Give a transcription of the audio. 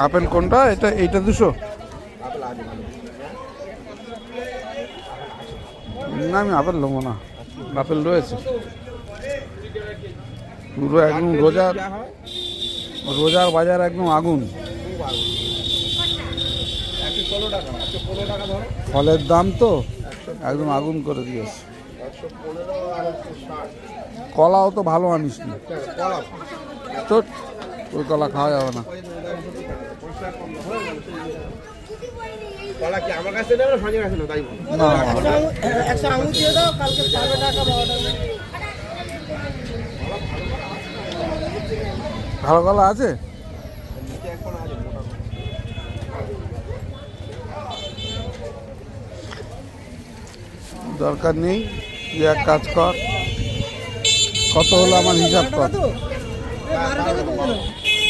Apple কোনটা? এটা এইটা 200? না আমি আপেল নেবো না, আপেল রয়েছে পুরো একদম রোজার বাজার একদম আগুন। ফলের দাম তো একদম আগুন করে দিয়েছে। কলাও তো ভালো আনিস নি, তো ওই কলা খাওয়া যাবে না। ভালো কলা আছে? দরকার নেই, তুই এক কাজ কর, কত হলো আমার হিসাব কর।